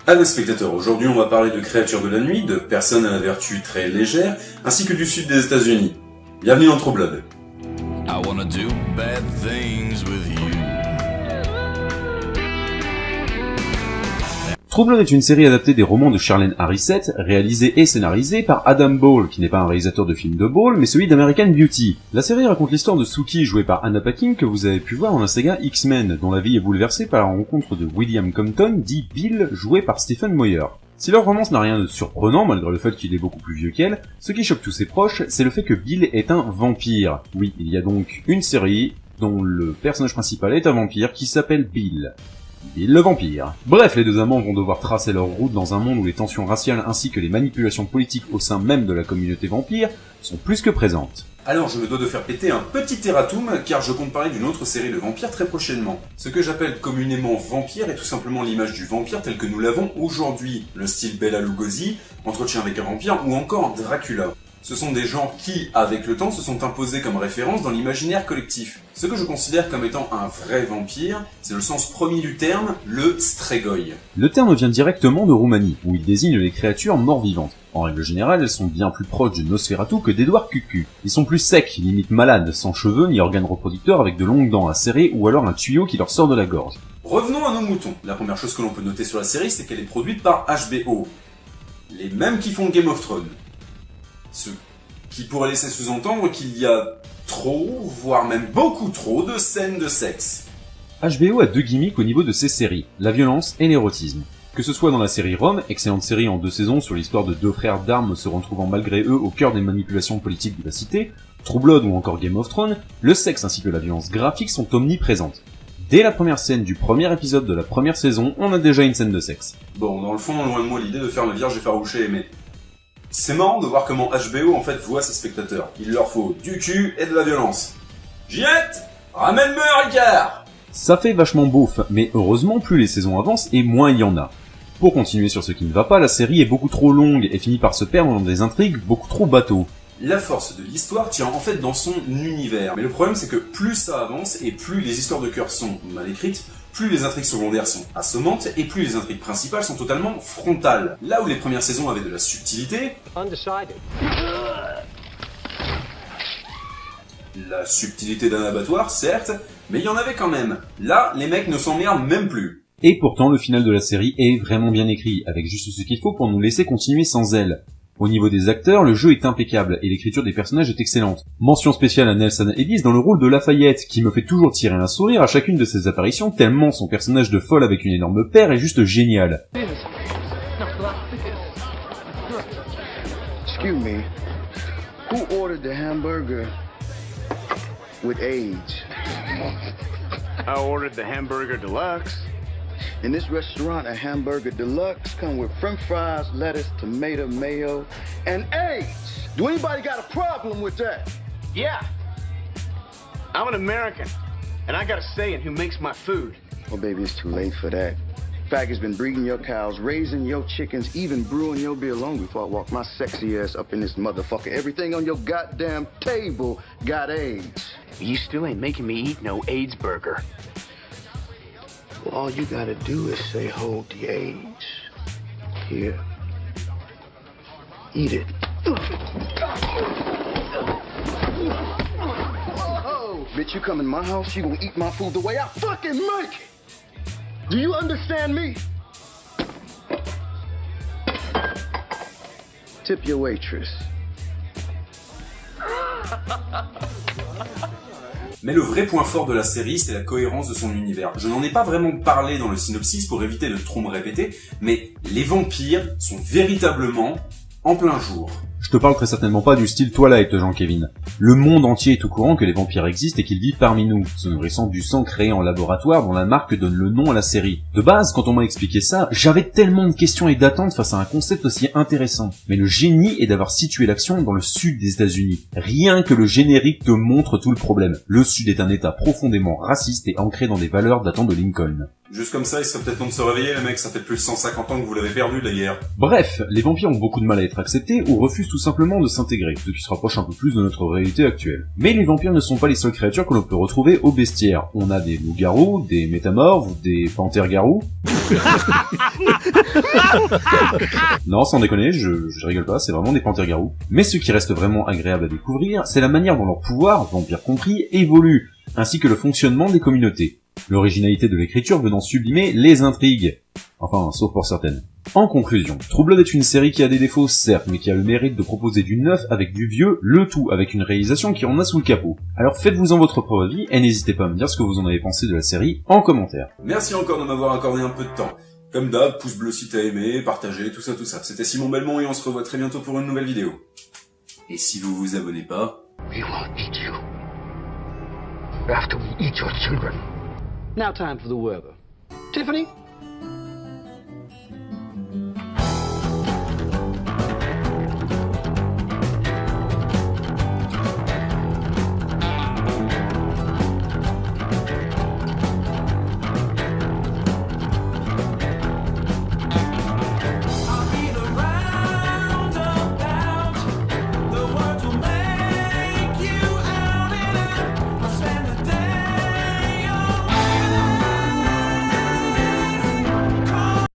Allez spectateurs, aujourd'hui on va parler de créatures de la nuit, de personnes à la vertu très légère, ainsi que du sud des États-Unis. Bienvenue dans True Blood. I wanna do bad things with you. True Blood est une série adaptée des romans de Charlaine Harrisett, réalisée et scénarisée par Adam Ball, qui n'est pas un réalisateur de films de Ball, mais celui d'American Beauty. La série raconte l'histoire de Sookie, jouée par Anna Paquin, que vous avez pu voir dans la saga X-Men, dont la vie est bouleversée par la rencontre de William Compton, dit Bill, joué par Stephen Moyer. Si leur romance n'a rien de surprenant, malgré le fait qu'il est beaucoup plus vieux qu'elle, ce qui choque tous ses proches, c'est le fait que Bill est un vampire. Oui, il y a donc une série dont le personnage principal est un vampire qui s'appelle Bill. Bill le vampire. Bref, les deux amants vont devoir tracer leur route dans un monde où les tensions raciales ainsi que les manipulations politiques au sein même de la communauté vampire sont plus que présentes. Alors je me dois de faire péter un petit erratum, car je compte parler d'une autre série de vampires très prochainement. Ce que j'appelle communément vampire est tout simplement l'image du vampire tel que nous l'avons aujourd'hui, le style Bela Lugosi, Entretien avec un vampire ou encore Dracula. Ce sont des genres qui, avec le temps, se sont imposés comme référence dans l'imaginaire collectif. Ce que je considère comme étant un vrai vampire, c'est le sens premier du terme, le strigoi. Le terme vient directement de Roumanie, où il désigne les créatures mort-vivantes. En règle générale, elles sont bien plus proches du Nosferatu que d'Edouard Cucu. Ils sont plus secs, limite malades, sans cheveux ni organes reproducteurs avec de longues dents à serrer ou alors un tuyau qui leur sort de la gorge. Revenons à nos moutons. La première chose que l'on peut noter sur la série, c'est qu'elle est produite par HBO. Les mêmes qui font Game of Thrones. Ce qui pourrait laisser sous-entendre qu'il y a trop, voire même beaucoup trop, de scènes de sexe. HBO a deux gimmicks au niveau de ses séries, la violence et l'érotisme. Que ce soit dans la série Rome, excellente série en 2 saisons sur l'histoire de 2 frères d'armes se retrouvant malgré eux au cœur des manipulations politiques de la cité, True Blood ou encore Game of Thrones, le sexe ainsi que la violence graphique sont omniprésentes. Dès la première scène du premier épisode de la première saison, on a déjà une scène de sexe. Bon, dans le fond, loin de moi l'idée de faire le vierge effarouché, mais c'est marrant de voir comment HBO en fait voit ses spectateurs. Il leur faut du cul et de la violence. Ginette, ramène-moi un Ricard. Ça fait vachement beauf, mais heureusement plus les saisons avancent et moins il y en a. Pour continuer sur ce qui ne va pas, la série est beaucoup trop longue et finit par se perdre dans des intrigues beaucoup trop bateaux. La force de l'histoire tient en fait dans son univers, mais le problème c'est que plus ça avance et plus les histoires de cœur sont mal écrites, plus les intrigues secondaires sont assommantes et plus les intrigues principales sont totalement frontales. Là où les premières saisons avaient de la subtilité, la subtilité d'un abattoir certes, mais il y en avait quand même. Là, les mecs ne s'emmerdent même plus. Et pourtant le final de la série est vraiment bien écrit, avec juste ce qu'il faut pour nous laisser continuer sans elle. Au niveau des acteurs, le jeu est impeccable et l'écriture des personnages est excellente. Mention spéciale à Nelson Ellis dans le rôle de Lafayette, qui me fait toujours tirer un sourire à chacune de ses apparitions tellement son personnage de folle avec une énorme paire est juste génial. Excuse me, who ordered the hamburger with age? I ordered the hamburger deluxe. In this restaurant, a hamburger deluxe come with french fries, lettuce, tomato, mayo, and eggs. Do anybody got a problem with that? Yeah. I'm an American, and I got a say in who makes my food. Oh, baby, it's too late for that. Faggots been breeding your cows, raising your chickens, even brewing your beer long before I walk my sexy ass up in this motherfucker. Everything on your goddamn table got AIDS. You still ain't making me eat no AIDS burger. Well, all you gotta do is say, hold the AIDS. Here. Eat it. Oh, bitch, you come in my house, you gonna eat my food the way I fucking make it. Do you understand me? Tip your waitress. Mais le vrai point fort de la série, c'est la cohérence de son univers. Je n'en ai pas vraiment parlé dans le synopsis pour éviter de trop me répéter, mais les vampires sont véritablement en plein jour. Je te parle très certainement pas du style Twilight, Jean-Kévin. Le monde entier est au courant que les vampires existent et qu'ils vivent parmi nous, se nourrissant du sang créé en laboratoire dont la marque donne le nom à la série. De base, quand on m'a expliqué ça, j'avais tellement de questions et d'attentes face à un concept aussi intéressant. Mais le génie est d'avoir situé l'action dans le sud des États-Unis. Rien que le générique te montre tout le problème. Le sud est un état profondément raciste et ancré dans des valeurs datant de Lincoln. Juste comme ça, il serait peut-être temps de se réveiller, les mecs, ça fait plus de 150 ans que vous l'avez perdu, d'ailleurs. Bref, les vampires ont beaucoup de mal à être acceptés ou refusent tout simplement de s'intégrer, ce qui se rapproche un peu plus de notre réalité actuelle. Mais les vampires ne sont pas les seules créatures que l'on peut retrouver au bestiaire. On a des loups-garous, des métamorphes, des panthères-garous. Non, sans déconner, je rigole pas, c'est vraiment des panthères-garous. Mais ce qui reste vraiment agréable à découvrir, c'est la manière dont leur pouvoir, vampires compris, évolue, ainsi que le fonctionnement des communautés. L'originalité de l'écriture venant sublimer les intrigues. Enfin, sauf pour certaines. En conclusion, True Blood est une série qui a des défauts, certes, mais qui a le mérite de proposer du neuf avec du vieux, le tout avec une réalisation qui en a sous le capot. Alors faites-vous en votre propre avis, et n'hésitez pas à me dire ce que vous en avez pensé de la série en commentaire. Merci encore de m'avoir accordé un peu de temps. Comme d'hab, pouce bleu si t'as aimé, partagez, tout ça. C'était Simon Belmont et on se revoit très bientôt pour une nouvelle vidéo. Et si vous vous abonnez pas... We won't eat you. After we eat your children. Now time for the weather. Tiffany,